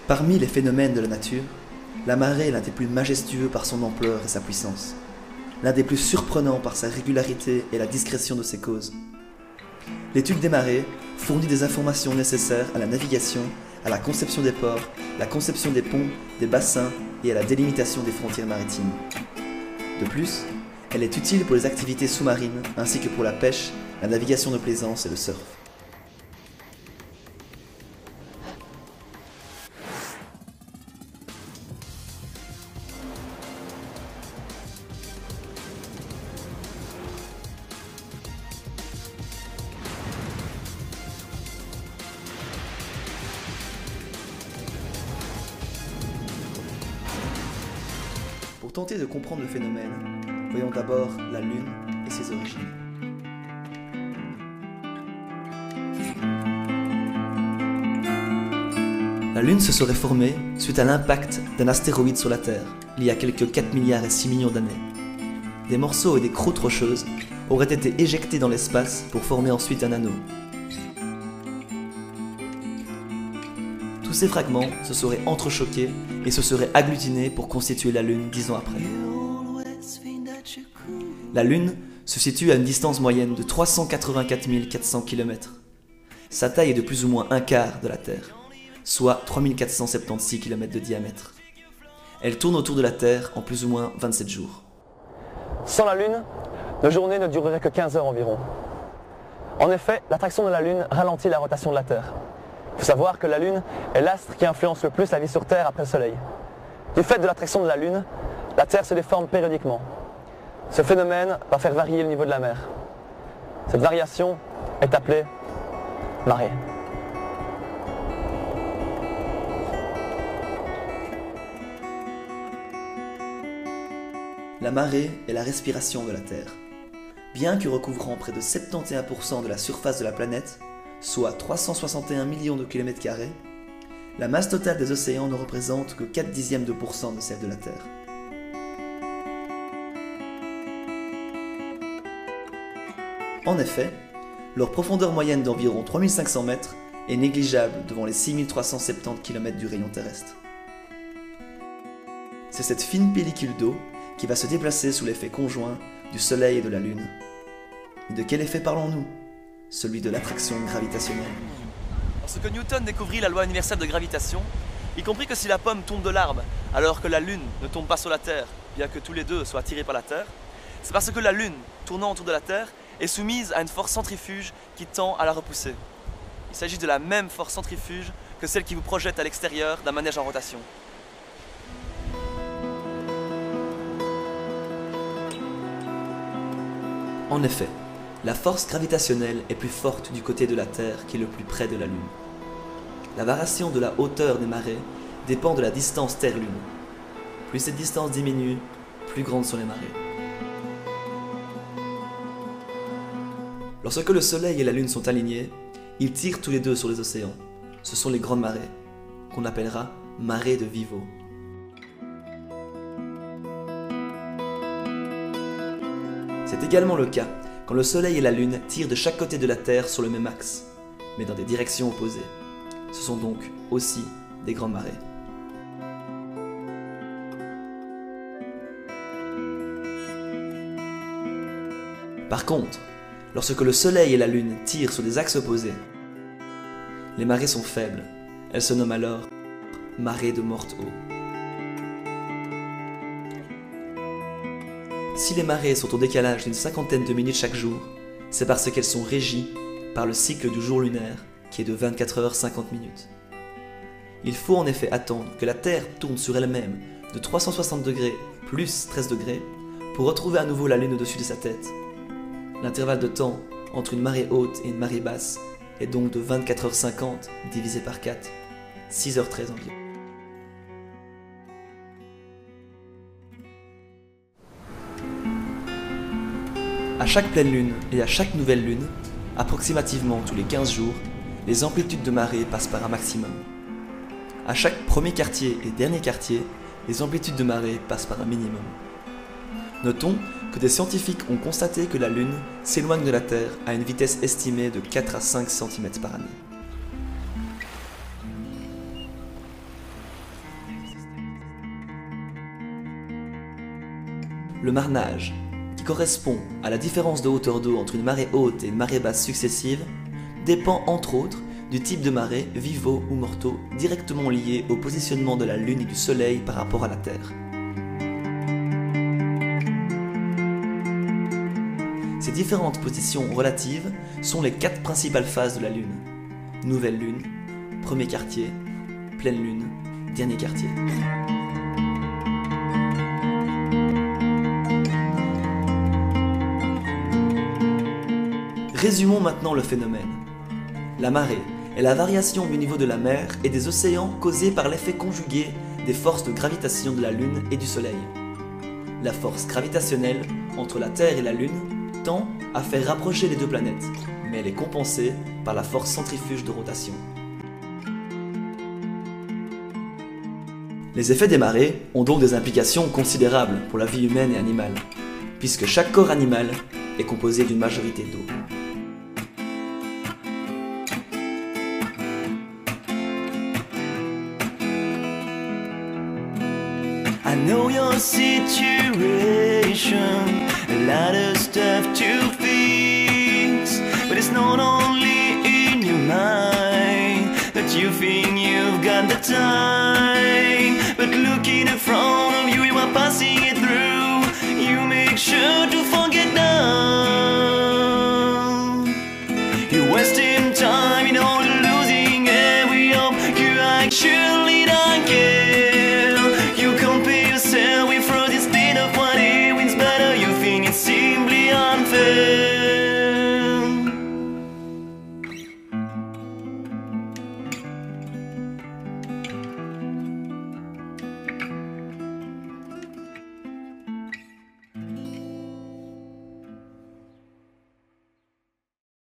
Parmi les phénomènes de la nature, la marée est l'un des plus majestueux par son ampleur et sa puissance, l'un des plus surprenants par sa régularité et la discrétion de ses causes. L'étude des marées fournit des informations nécessaires à la navigation, à la conception des ports, la conception des ponts, des bassins et à la délimitation des frontières maritimes. De plus, elle est utile pour les activités sous-marines ainsi que pour la pêche, la navigation de plaisance et le surf. Pour tenter de comprendre le phénomène, voyons d'abord la Lune et ses origines. La Lune se serait formée suite à l'impact d'un astéroïde sur la Terre, il y a quelques 4 milliards et 6 millions d'années. Des morceaux et des croûtes rocheuses auraient été éjectés dans l'espace pour former ensuite un anneau. Tous ces fragments se seraient entrechoqués et se seraient agglutinés pour constituer la Lune 10 ans après. La Lune se situe à une distance moyenne de 384 400 km. Sa taille est de plus ou moins un quart de la Terre, soit 3476 km de diamètre. Elle tourne autour de la Terre en plus ou moins 27 jours. Sans la Lune, nos journées ne dureraient que 15 heures environ. En effet, l'attraction de la Lune ralentit la rotation de la Terre. Il faut savoir que la Lune est l'astre qui influence le plus la vie sur Terre après le Soleil. Du fait de l'attraction de la Lune, la Terre se déforme périodiquement. Ce phénomène va faire varier le niveau de la mer. Cette variation est appelée marée. La marée est la respiration de la Terre. Bien que recouvrant près de 71% de la surface de la planète, soit 361 millions de kilomètres carrés, la masse totale des océans ne représente que 0,4% de celle de la Terre. En effet, leur profondeur moyenne d'environ 3500 mètres est négligeable devant les 6370 km du rayon terrestre. C'est cette fine pellicule d'eau qui va se déplacer sous l'effet conjoint du Soleil et de la Lune. Et de quel effet parlons-nous ? Celui de l'attraction gravitationnelle. Lorsque Newton découvrit la loi universelle de gravitation, il comprit que si la pomme tombe de l'arbre alors que la Lune ne tombe pas sur la Terre, bien que tous les deux soient attirés par la Terre, c'est parce que la Lune, tournant autour de la Terre, est soumise à une force centrifuge qui tend à la repousser. Il s'agit de la même force centrifuge que celle qui vous projette à l'extérieur d'un manège en rotation. En effet, la force gravitationnelle est plus forte du côté de la Terre qui est le plus près de la Lune. La variation de la hauteur des marées dépend de la distance Terre-Lune. Plus cette distance diminue, plus grandes sont les marées. Lorsque le Soleil et la Lune sont alignés, ils tirent tous les deux sur les océans. Ce sont les grandes marées, qu'on appellera marées de Vivo. C'est également le cas quand le Soleil et la Lune tirent de chaque côté de la Terre sur le même axe, mais dans des directions opposées. Ce sont donc aussi des grandes marées. Par contre, lorsque le Soleil et la Lune tirent sur des axes opposés, les marées sont faibles. Elles se nomment alors marées de morte-eau. Si les marées sont au décalage d'une cinquantaine de minutes chaque jour, c'est parce qu'elles sont régies par le cycle du jour lunaire qui est de 24 heures 50 minutes. Il faut en effet attendre que la Terre tourne sur elle-même de 360 degrés plus 13 degrés pour retrouver à nouveau la Lune au-dessus de sa tête. L'intervalle de temps entre une marée haute et une marée basse est donc de 24 h 50 divisé par 4, 6 h 13 environ. À chaque pleine lune et à chaque nouvelle lune, approximativement tous les 15 jours, les amplitudes de marée passent par un maximum. À chaque premier quartier et dernier quartier, les amplitudes de marée passent par un minimum. Notons que des scientifiques ont constaté que la Lune s'éloigne de la Terre à une vitesse estimée de 4 à 5 cm par année. le marnage, qui correspond à la différence de hauteur d'eau entre une marée haute et une marée basse successive, dépend entre autres du type de marée, vivaux ou mortaux, directement liés au positionnement de la Lune et du Soleil par rapport à la Terre. Ces différentes positions relatives sont les 4 principales phases de la Lune. Nouvelle Lune, premier quartier, pleine Lune, dernier quartier. Résumons maintenant le phénomène. La marée est la variation du niveau de la mer et des océans causée par l'effet conjugué des forces de gravitation de la Lune et du Soleil. La force gravitationnelle entre la Terre et la Lune tend à faire rapprocher les deux planètes, mais elle est compensée par la force centrifuge de rotation. Les effets des marées ont donc des implications considérables pour la vie humaine et animale, puisque chaque corps animal est composé d'une majorité d'eau. I know your situation, a lot of stuff to fix, but it's not only in your mind that you think you've got the time, but looking in front of you, you are passing it through, you make sure to forget now, you're wasting time, you know, losing every hope, you actually don't care. Simply unfair.